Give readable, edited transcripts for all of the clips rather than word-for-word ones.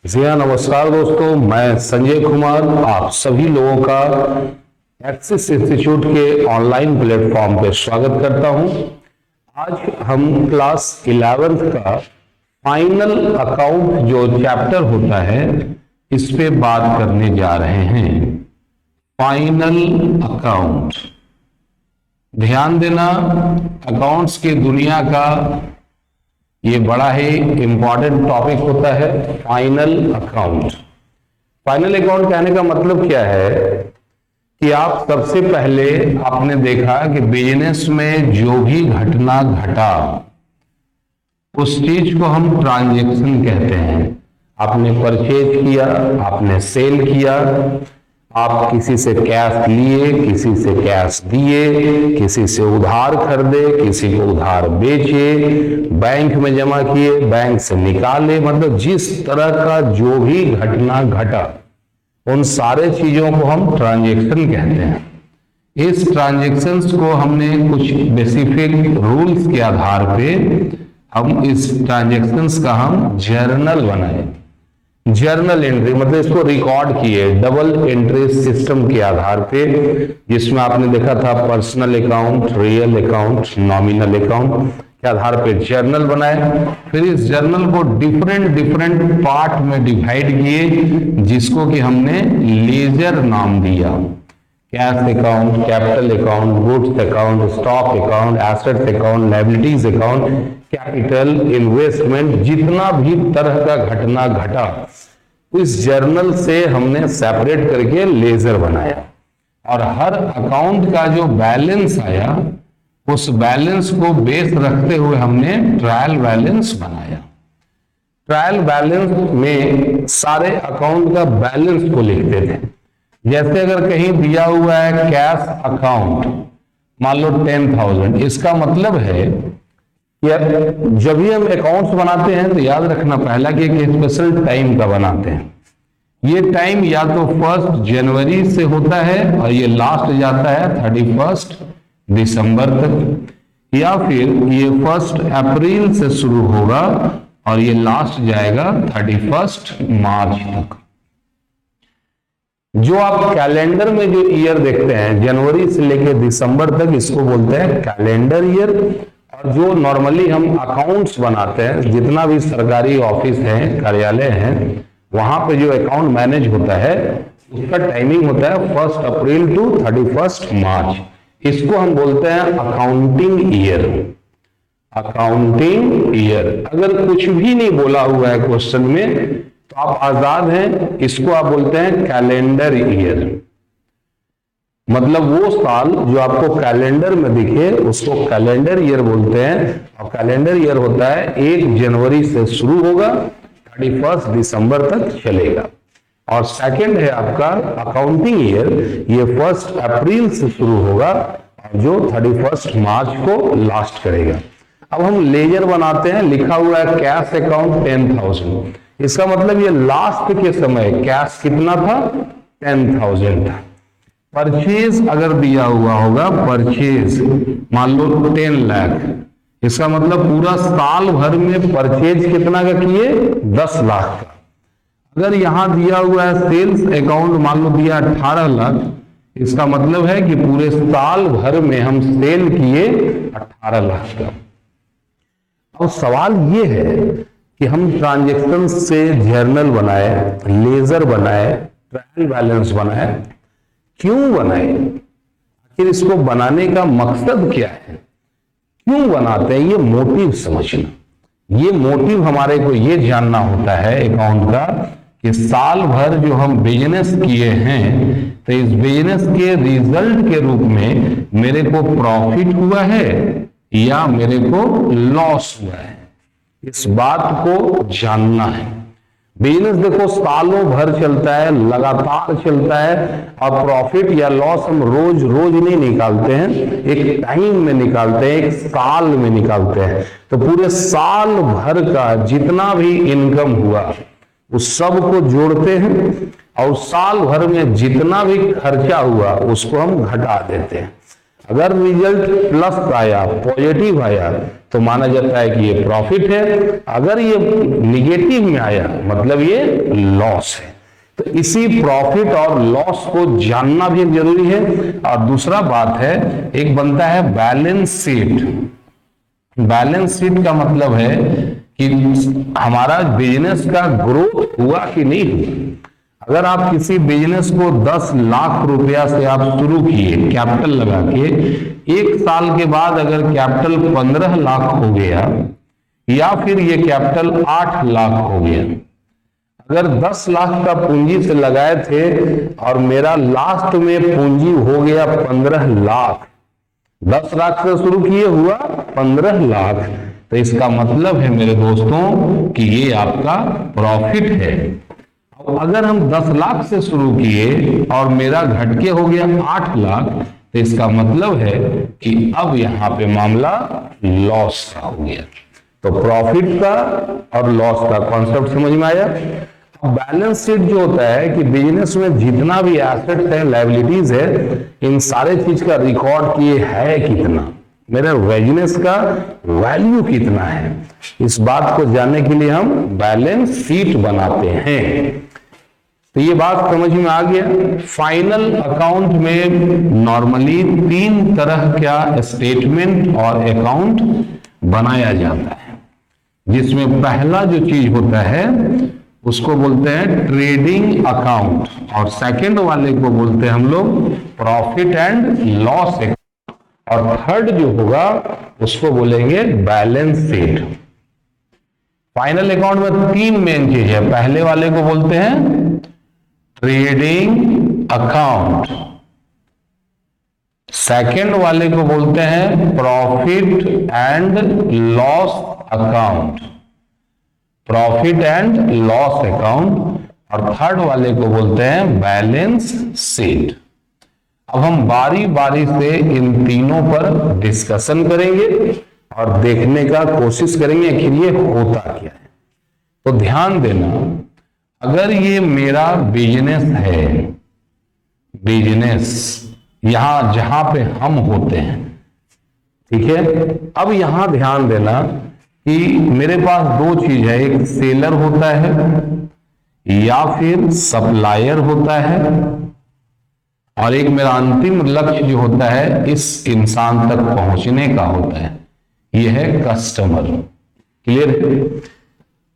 जी हाँ, नमस्कार दोस्तों। मैं संजय कुमार आप सभी लोगों का एक्सिस इंस्टीट्यूट के ऑनलाइन प्लेटफॉर्म पे स्वागत करता हूं। आज हम क्लास 11th का फाइनल अकाउंट जो चैप्टर होता है इस पे बात करने जा रहे हैं। फाइनल अकाउंट, ध्यान देना, अकाउंट्स की दुनिया का ये बड़ा ही इंपॉर्टेंट टॉपिक होता है फाइनल अकाउंट। फाइनल अकाउंट कहने का मतलब क्या है कि आप सबसे पहले आपने देखा कि बिजनेस में जो भी घटना घटा उस चीज को हम ट्रांजैक्शन कहते हैं। आपने परचेज किया, आपने सेल किया, आप किसी से कैश लिए, किसी से कैश दिए, किसी से उधार खरीदे, किसी को उधार बेचे, बैंक में जमा किए, बैंक से निकाले, मतलब जिस तरह का जो भी घटना घटा उन सारे चीजों को हम ट्रांजैक्शन कहते हैं। इस ट्रांजैक्शंस को हमने कुछ स्पेसिफिक रूल्स के आधार पे हम इस ट्रांजैक्शंस का हम जर्नल बनाए। जर्नल एंट्री मतलब इसको रिकॉर्ड किए डबल एंट्री सिस्टम के आधार पे, जिसमें आपने देखा था personal account, real account, nominal account के आधार पे जर्नल बनाए। फिर इस जर्नल को डिफरेंट पार्ट में डिवाइड किए, जिसको कि हमने लेजर नाम दिया। Cash account, capital account, goods account, stock account, assets account, liabilities account, capital, investment, जितना भी तरह का घटना घटा इस जर्नल से हमने सेपरेट करके लेजर बनाया। और हर अकाउंट का जो बैलेंस आया उस बैलेंस को बेस रखते हुए हमने ट्रायल बैलेंस बनाया। ट्रायल बैलेंस में सारे अकाउंट का बैलेंस को लिखते थे। जैसे अगर कहीं दिया हुआ है कैश अकाउंट, मान लो 10,000, इसका मतलब है कि जब भी हम अकाउंट्स बनाते हैं तो याद रखना पहला कि एक स्पेशल टाइम का बनाते हैं। ये टाइम या तो 1 जनवरी से होता है और ये लास्ट जाता है 31 दिसंबर तक, या फिर ये 1 अप्रैल से शुरू होगा और ये लास्ट जाएगा 31 मार्च तक। जो आप कैलेंडर में जो ईयर देखते हैं जनवरी से लेकर दिसंबर तक, इसको बोलते हैं कैलेंडर ईयर। और जो नॉर्मली हम अकाउंट्स बनाते हैं, जितना भी सरकारी ऑफिस है, कार्यालय हैं, वहां पे जो अकाउंट मैनेज होता है उसका टाइमिंग होता है 1 अप्रैल टू 31 मार्च। इसको हम बोलते हैं अकाउंटिंग ईयर। Accounting year. अगर कुछ भी नहीं बोला हुआ है क्वेश्चन में तो आप आजाद हैं, इसको आप बोलते हैं कैलेंडर ईयर। मतलब वो साल जो आपको कैलेंडर में दिखे उसको कैलेंडर ईयर बोलते हैं। और कैलेंडर ईयर होता है 1 जनवरी से शुरू होगा, 31 दिसंबर तक चलेगा। और सेकंड है आपका अकाउंटिंग ईयर, ये 1 अप्रैल से शुरू होगा और जो 31 मार्च को लास्ट करेगा। अब हम लेजर बनाते हैं, लिखा हुआ है कैश अकाउंट 10,000, इसका मतलब ये लास्ट के समय कैश कितना था, 10,000 था। परचेज अगर दिया हुआ होगा, परचेज मान लो 10 लाख, इसका मतलब पूरा साल भर में परचेज कितना का किए, 10 लाख का। अगर यहां दिया हुआ है सेल्स अकाउंट, मान लो दिया 18 लाख, इसका मतलब है कि पूरे साल भर में हम सेल किए 18 लाख का। अब सवाल ये है कि हम ट्रांजैक्शन से जर्नल बनाए, लेजर बनाए, ट्रायल बैलेंस बनाए, क्यों बनाए? आखिर इसको बनाने का मकसद क्या है, क्यों बनाते हैं, ये मोटिव समझना। ये मोटिव हमारे को ये जानना होता है अकाउंट का कि साल भर जो हम बिजनेस किए हैं तो इस बिजनेस के रिजल्ट के रूप में मेरे को प्रॉफिट हुआ है या मेरे को लॉस हुआ है, इस बात को जानना है। बिजनेस देखो सालों भर चलता है, लगातार चलता है, और प्रॉफिट या लॉस हम रोज रोज नहीं निकालते हैं, एक टाइम में निकालते हैं, एक साल में निकालते हैं। तो पूरे साल भर का जितना भी इनकम हुआ उस सब को जोड़ते हैं और साल भर में जितना भी खर्चा हुआ उसको हम घटा देते हैं। अगर रिजल्ट प्लस आया, पॉजिटिव आया, तो माना जाता है कि ये प्रॉफिट है। अगर ये निगेटिव में आया मतलब ये लॉस है। तो इसी प्रॉफिट और लॉस को जानना भी जरूरी है। और दूसरा बात है, एक बनता है बैलेंस शीट। बैलेंस शीट का मतलब है कि हमारा बिजनेस का ग्रोथ हुआ कि नहीं हुआ। अगर आप किसी बिजनेस को 10 लाख रुपया से आप शुरू किए कैपिटल लगा के, 1 साल के बाद अगर कैपिटल 15 लाख हो गया या फिर ये कैपिटल 8 लाख हो गया, अगर 10 लाख का पूंजी से लगाए थे और मेरा लास्ट में पूंजी हो गया 15 लाख, 10 लाख से शुरू किए हुआ 15 लाख, तो इसका मतलब है मेरे दोस्तों कि ये आपका प्रॉफिट है। अगर हम 10 लाख से शुरू किए और मेरा घट के हो गया 8 लाख, तो इसका मतलब है कि अब यहां पे मामला लॉस का हो गया। तो प्रॉफिट का और लॉस का कॉन्सेप्ट समझ में आया। बैलेंस शीट जो होता है कि बिजनेस में जितना भी एसेट्स है, लायबिलिटीज है, इन सारे चीज का रिकॉर्ड किए है कितना, मेरे बिजनेस का वैल्यू कितना है, इस बात को जानने के लिए हम बैलेंस शीट बनाते हैं। तो ये बात समझ में आ गया। फाइनल अकाउंट में नॉर्मली 3 तरह का स्टेटमेंट और अकाउंट बनाया जाता है, जिसमें पहला जो चीज होता है उसको बोलते हैं ट्रेडिंग अकाउंट, और सेकंड वाले को बोलते हैं हम लोग प्रॉफिट एंड लॉस अकाउंट, और थर्ड जो होगा उसको बोलेंगे बैलेंस शीट। फाइनल अकाउंट में 3 मेन चीज है। पहले वाले को बोलते हैं ट्रेडिंग अकाउंट, सेकंड वाले को बोलते हैं profit and loss account, profit and loss account, और थर्ड वाले को बोलते हैं बैलेंस शीट। अब हम बारी बारी से इन तीनों पर डिस्कशन करेंगे और देखने का कोशिश करेंगे कि ये होता क्या है। तो ध्यान देना, अगर ये मेरा बिजनेस है, बिजनेस यहां जहां पे हम होते हैं, ठीक है। अब यहां ध्यान देना कि मेरे पास 2 चीज है, एक सेलर होता है या फिर सप्लायर होता है, और एक मेरा अंतिम लक्ष्य जो होता है इस इंसान तक पहुंचने का होता है, यह है कस्टमर। क्लियर है?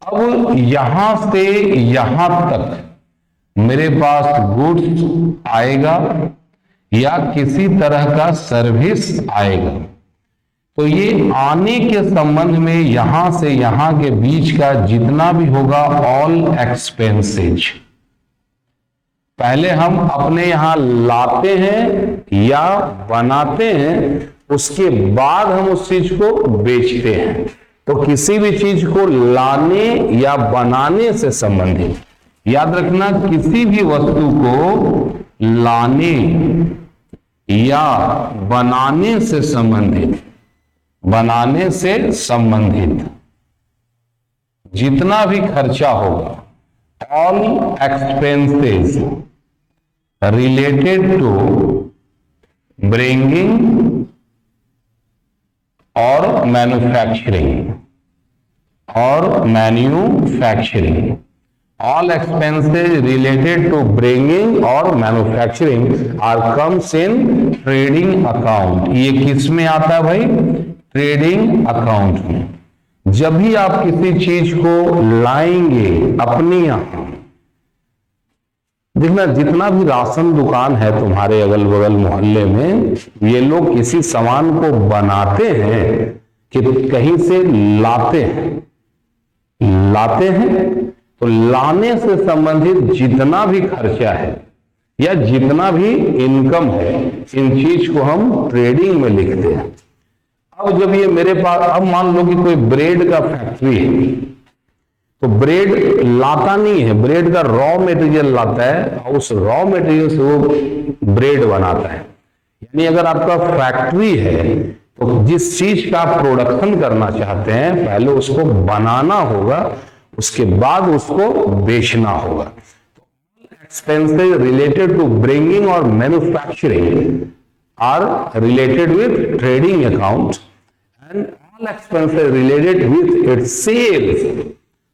अब यहां से यहां तक मेरे पास गुड्स आएगा या किसी तरह का सर्विस आएगा, तो ये आने के संबंध में यहां से यहां के बीच का जितना भी होगा ऑल एक्सपेंसेज, पहले हम अपने यहां लाते हैं या बनाते हैं, उसके बाद हम उस चीज को बेचते हैं। तो किसी भी चीज को लाने या बनाने से संबंधित, याद रखना, किसी भी वस्तु को लाने या बनाने से संबंधित, बनाने से संबंधित जितना भी खर्चा होगा, all expenses related to bringing और manufacturing, all expenses related to bringing और manufacturing are comes in trading account। ये किस में आता है भाई? ट्रेडिंग अकाउंट में। जब भी आप किसी चीज को लाएंगे अपने यहां, देखना जितना भी राशन दुकान है तुम्हारे अगल बगल मोहल्ले में, ये लोग किसी सामान को बनाते हैं कि कहीं से लाते हैं। तो लाने से संबंधित जितना भी खर्चा है या जितना भी इनकम है, इन चीज को हम ट्रेडिंग में लिखते हैं। अब जब ये मेरे पास, अब मान लो कि कोई ब्रेड का फैक्ट्री है, तो ब्रेड लाता नहीं है, ब्रेड का रॉ मटेरियल लाता है और उस रॉ मटेरियल से वो ब्रेड बनाता है। यानी अगर आपका फैक्ट्री है तो जिस चीज का आप प्रोडक्शन करना चाहते हैं, पहले उसको बनाना होगा, उसके बाद उसको बेचना होगा। एक्सपेंसेस रिलेटेड टू ब्रिंगिंग और manufacturing are related with trading account, and all expenses related with its sales,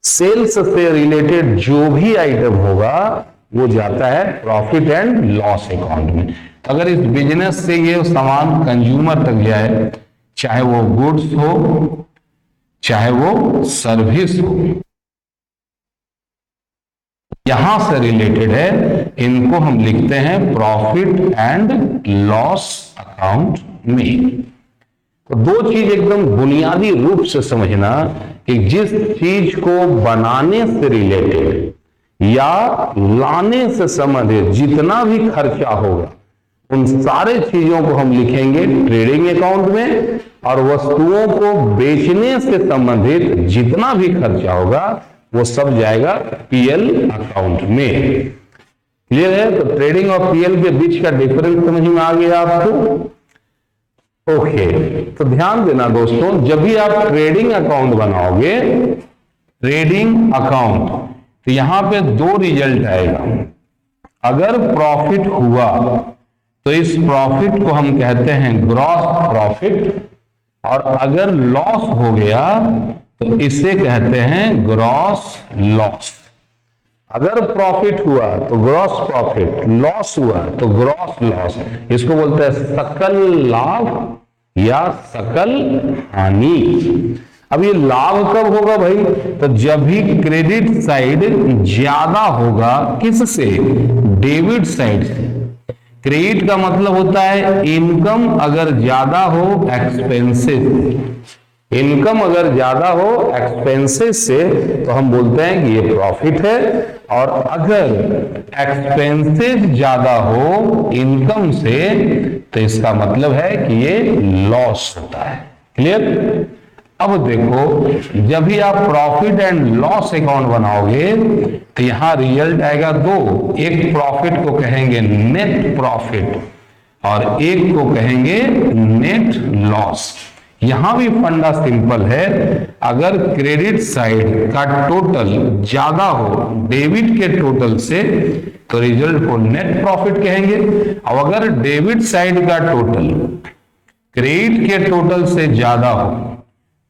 sales से रिलेटेड जो भी आइटम होगा वो जाता है प्रॉफिट एंड लॉस अकाउंट में। अगर इस बिजनेस से ये सामान कंज्यूमर तक जाए, चाहे वो गुड्स हो चाहे वो सर्विस हो, यहां से रिलेटेड है, इनको हम लिखते हैं प्रॉफिट एंड लॉस अकाउंट में। तो दो चीज एकदम बुनियादी रूप से समझना कि जिस चीज को बनाने से रिलेटेड या लाने से संबंधित जितना भी खर्चा होगा उन सारे चीजों को हम लिखेंगे ट्रेडिंग अकाउंट में, और वस्तुओं को बेचने से संबंधित जितना भी खर्चा होगा वो सब जाएगा पीएल अकाउंट में। क्लियर है? तो ट्रेडिंग और पीएल के बीच का डिफरेंस समझ में आ गया आपको? ओके, तो ध्यान देना दोस्तों, जब भी आप ट्रेडिंग अकाउंट बनाओगे, ट्रेडिंग अकाउंट, तो यहां पे दो रिजल्ट आएगा। अगर प्रॉफिट हुआ तो इस प्रॉफिट को हम कहते हैं ग्रॉस प्रॉफिट, और अगर लॉस हो गया तो इसे कहते हैं ग्रॉस लॉस। अगर प्रॉफिट हुआ तो ग्रॉस प्रॉफिट, लॉस हुआ तो ग्रॉस लॉस। इसको बोलते हैं सकल लाभ या सकल हानि। अब ये लाभ कब होगा भाई? तो जब भी क्रेडिट साइड ज्यादा होगा, किससे? डेबिट साइड से। क्रेडिट का मतलब होता है इनकम अगर ज्यादा हो एक्सपेंसेस, इनकम अगर ज्यादा हो एक्सपेंसेस से तो हम बोलते हैं कि ये प्रॉफिट है, और अगर एक्सपेंसेस ज्यादा हो इनकम से तो इसका मतलब है कि ये लॉस होता है। क्लियर? अब देखो, जब भी आप प्रॉफिट एंड लॉस अकाउंट बनाओगे तो यहां रिजल्ट आएगा दो, एक प्रॉफिट को कहेंगे नेट प्रॉफिट और एक को कहेंगे नेट लॉस। यहां भी फंडा सिंपल है, अगर क्रेडिट साइड का टोटल ज्यादा हो डेबिट के टोटल से तो रिजल्ट को नेट प्रॉफिट कहेंगे, और अगर डेबिट साइड का टोटल क्रेडिट के टोटल से ज्यादा हो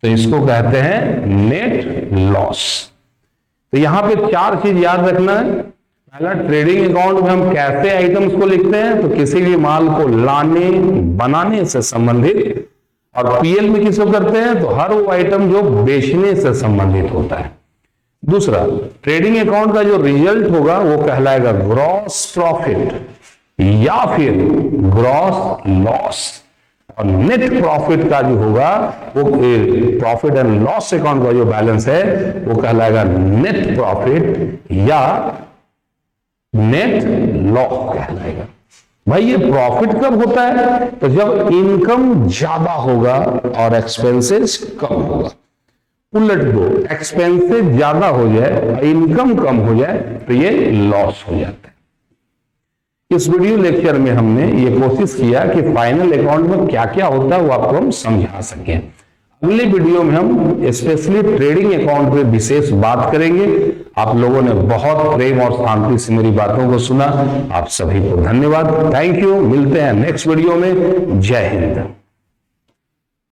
तो इसको कहते हैं नेट लॉस। तो यहां पे चार चीज याद रखना है। पहला, ट्रेडिंग अकाउंट में हम कैसे आइटम्स को लिखते हैं, तो किसी भी माल को लाने बनाने से संबंधित, और पीएल में किसको करते हैं, तो हर वो आइटम जो बेचने से संबंधित होता है। दूसरा, ट्रेडिंग अकाउंट का जो रिजल्ट होगा वो कहलाएगा ग्रॉस प्रॉफिट या फिर ग्रॉस लॉस, और नेट प्रॉफिट का जो होगा वो प्रॉफिट एंड लॉस अकाउंट का जो बैलेंस है वो कहलाएगा नेट प्रॉफिट या नेट लॉस कहलाएगा। भाई ये प्रॉफिट कब होता है, तो जब इनकम ज्यादा होगा और एक्सपेंसेस कम होगा। उलट दो, एक्सपेंसेस ज्यादा हो जाए इनकम कम हो जाए तो ये लॉस हो जाता है। इस वीडियो लेक्चर में हमने ये कोशिश किया कि फाइनल अकाउंट में क्या क्या होता है वो आपको हम समझा सकें। अगले वीडियो में हम स्पेशली ट्रेडिंग अकाउंट पे विशेष बात करेंगे। आप लोगों ने बहुत प्रेम और शांति से मेरी बातों को सुना, आप सभी को धन्यवाद, थैंक यू। मिलते हैं नेक्स्ट वीडियो में। जय हिंद।